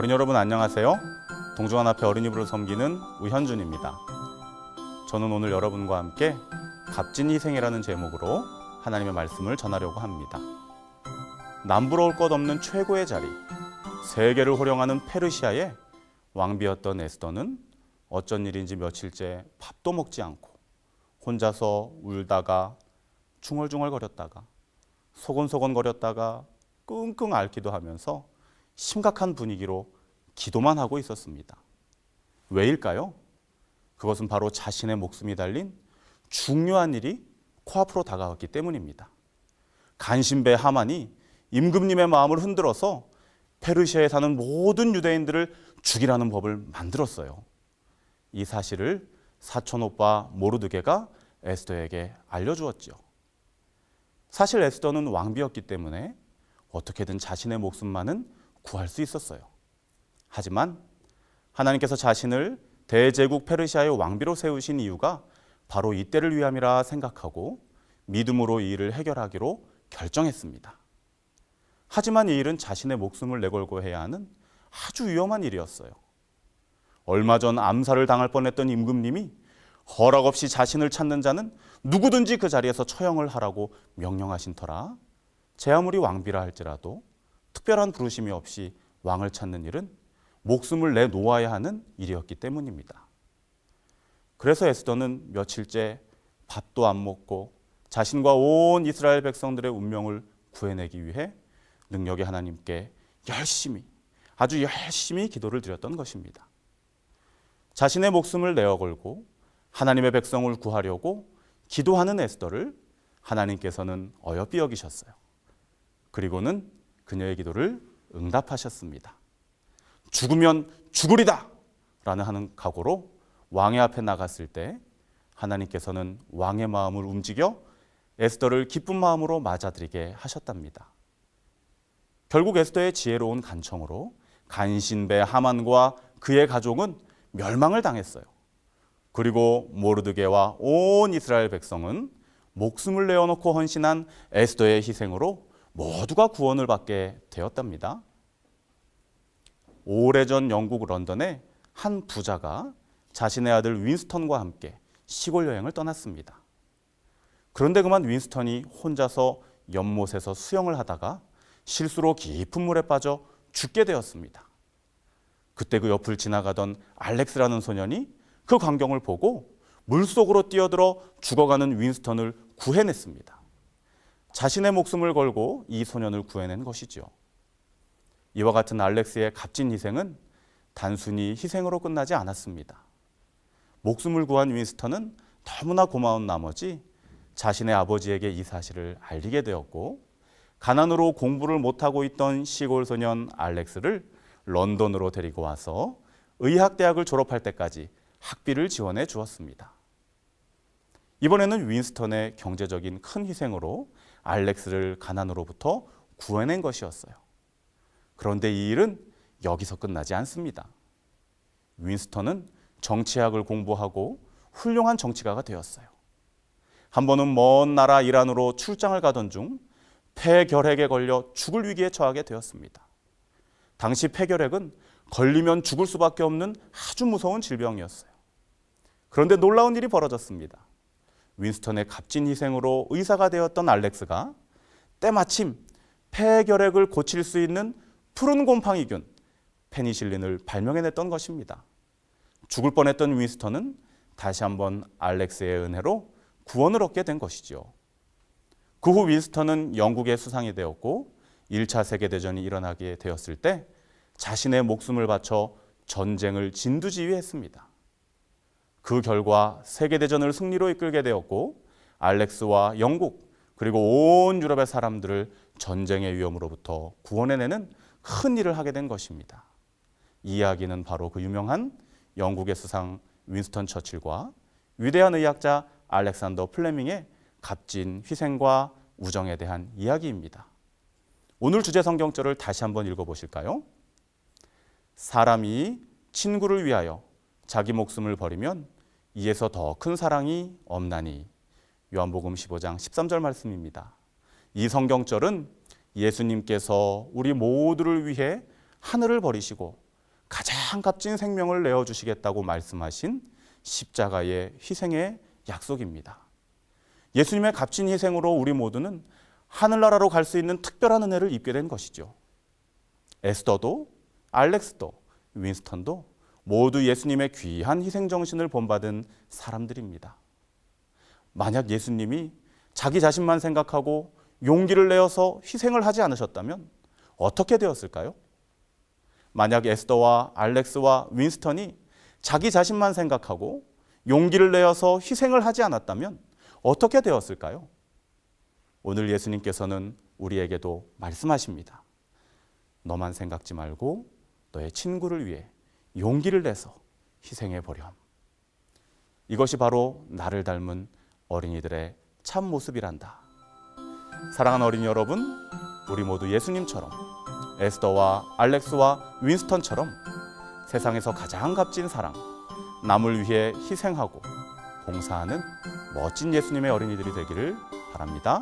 어린이 여러분 안녕하세요. 동중한 앞에 어린이부를 섬기는 우현준입니다. 저는 오늘 여러분과 함께 값진 희생이라는 제목으로 하나님의 말씀을 전하려고 합니다. 남부러울 것 없는 최고의 자리, 세계를 호령하는 페르시아의 왕비였던 에스더는 어쩐 일인지 며칠째 밥도 먹지 않고 혼자서 울다가 중얼중얼거렸다가 소곤소곤거렸다가 끙끙 앓기도 하면서 심각한 분위기로 기도만 하고 있었습니다. 왜일까요? 그것은 바로 자신의 목숨이 달린 중요한 일이 코앞으로 다가왔기 때문입니다. 간신배 하만이 임금님의 마음을 흔들어서 페르시아에 사는 모든 유대인들을 죽이라는 법을 만들었어요. 이 사실을 사촌오빠 모르드게가 에스더에게 알려주었죠. 사실 에스더는 왕비였기 때문에 어떻게든 자신의 목숨만은 구할 수 있었어요. 하지만 하나님께서 자신을 대제국 페르시아의 왕비로 세우신 이유가 바로 이때를 위함이라 생각하고 믿음으로 이 일을 해결하기로 결정했습니다. 하지만 이 일은 자신의 목숨을 내걸고 해야 하는 아주 위험한 일이었어요. 얼마 전 암살을 당할 뻔했던 임금님이 허락 없이 자신을 찾는 자는 누구든지 그 자리에서 처형을 하라고 명령하신 터라 제 아무리 왕비라 할지라도 특별한 부르심이 없이 왕을 찾는 일은 목숨을 내놓아야 하는 일이었기 때문입니다. 그래서 에스더는 며칠째 밥도 안 먹고 자신과 온 이스라엘 백성들의 운명을 구해내기 위해 능력의 하나님께 아주 열심히 기도를 드렸던 것입니다. 자신의 목숨을 내어 걸고 하나님의 백성을 구하려고 기도하는 에스더를 하나님께서는 어여삐 여기셨어요. 그리고는 그녀의 기도를 응답하셨습니다. 죽으면 죽으리다! 라는 하는 각오로 왕의 앞에 나갔을 때 하나님께서는 왕의 마음을 움직여 에스더를 기쁜 마음으로 맞아들이게 하셨답니다. 결국 에스더의 지혜로운 간청으로 간신배 하만과 그의 가족은 멸망을 당했어요. 그리고 모르드게와 온 이스라엘 백성은 목숨을 내어놓고 헌신한 에스더의 희생으로 모두가 구원을 받게 되었답니다. 오래전 영국 런던에 한 부자가 자신의 아들 윈스턴과 함께 시골 여행을 떠났습니다. 그런데 그만 윈스턴이 혼자서 연못에서 수영을 하다가 실수로 깊은 물에 빠져 죽게 되었습니다. 그때 그 옆을 지나가던 알렉스라는 소년이 그 광경을 보고 물속으로 뛰어들어 죽어가는 윈스턴을 구해냈습니다. 자신의 목숨을 걸고 이 소년을 구해낸 것이죠. 이와 같은 알렉스의 값진 희생은 단순히 희생으로 끝나지 않았습니다. 목숨을 구한 윈스턴은 너무나 고마운 나머지 자신의 아버지에게 이 사실을 알리게 되었고 가난으로 공부를 못하고 있던 시골 소년 알렉스를 런던으로 데리고 와서 의학대학을 졸업할 때까지 학비를 지원해 주었습니다. 이번에는 윈스턴의 경제적인 큰 희생으로 알렉스를 가난으로부터 구해낸 것이었어요. 그런데 이 일은 여기서 끝나지 않습니다. 윈스턴은 정치학을 공부하고 훌륭한 정치가가 되었어요. 한 번은 먼 나라 이란으로 출장을 가던 중 폐결핵에 걸려 죽을 위기에 처하게 되었습니다. 당시 폐결핵은 걸리면 죽을 수밖에 없는 아주 무서운 질병이었어요. 그런데 놀라운 일이 벌어졌습니다. 윈스턴의 값진 희생으로 의사가 되었던 알렉스가 때마침 폐결핵을 고칠 수 있는 푸른 곰팡이균 페니실린을 발명해냈던 것입니다. 죽을 뻔했던 윈스턴은 다시 한번 알렉스의 은혜로 구원을 얻게 된 것이죠. 그 후 윈스턴은 영국의 수상이 되었고 1차 세계대전이 일어나게 되었을 때 자신의 목숨을 바쳐 전쟁을 진두지휘했습니다. 그 결과 세계대전을 승리로 이끌게 되었고 알렉스와 영국 그리고 온 유럽의 사람들을 전쟁의 위험으로부터 구원해내는 큰 일을 하게 된 것입니다. 이 이야기는 바로 그 유명한 영국의 수상 윈스턴 처칠과 위대한 의학자 알렉산더 플레밍의 값진 희생과 우정에 대한 이야기입니다. 오늘 주제 성경절을 다시 한번 읽어보실까요? 사람이 친구를 위하여 자기 목숨을 버리면 이에서 더 큰 사랑이 없나니. 요한복음 15장 13절 말씀입니다. 이 성경절은 예수님께서 우리 모두를 위해 하늘을 버리시고 가장 값진 생명을 내어주시겠다고 말씀하신 십자가의 희생의 약속입니다. 예수님의 값진 희생으로 우리 모두는 하늘나라로 갈 수 있는 특별한 은혜를 입게 된 것이죠. 에스더도, 알렉스도, 윈스턴도 모두 예수님의 귀한 희생 정신을 본받은 사람들입니다. 만약 예수님이 자기 자신만 생각하고 용기를 내어서 희생을 하지 않으셨다면 어떻게 되었을까요? 만약 에스더와 알렉스와 윈스턴이 자기 자신만 생각하고 용기를 내어서 희생을 하지 않았다면 어떻게 되었을까요? 오늘 예수님께서는 우리에게도 말씀하십니다. 너만 생각지 말고 너의 친구를 위해 용기를 내서 희생해 보렴. 이것이 바로 나를 닮은 어린이들의 참 모습이란다. 사랑하는 어린이 여러분, 우리 모두 예수님처럼 에스더와 알렉스와 윈스턴처럼 세상에서 가장 값진 사랑, 남을 위해 희생하고 봉사하는 멋진 예수님의 어린이들이 되기를 바랍니다.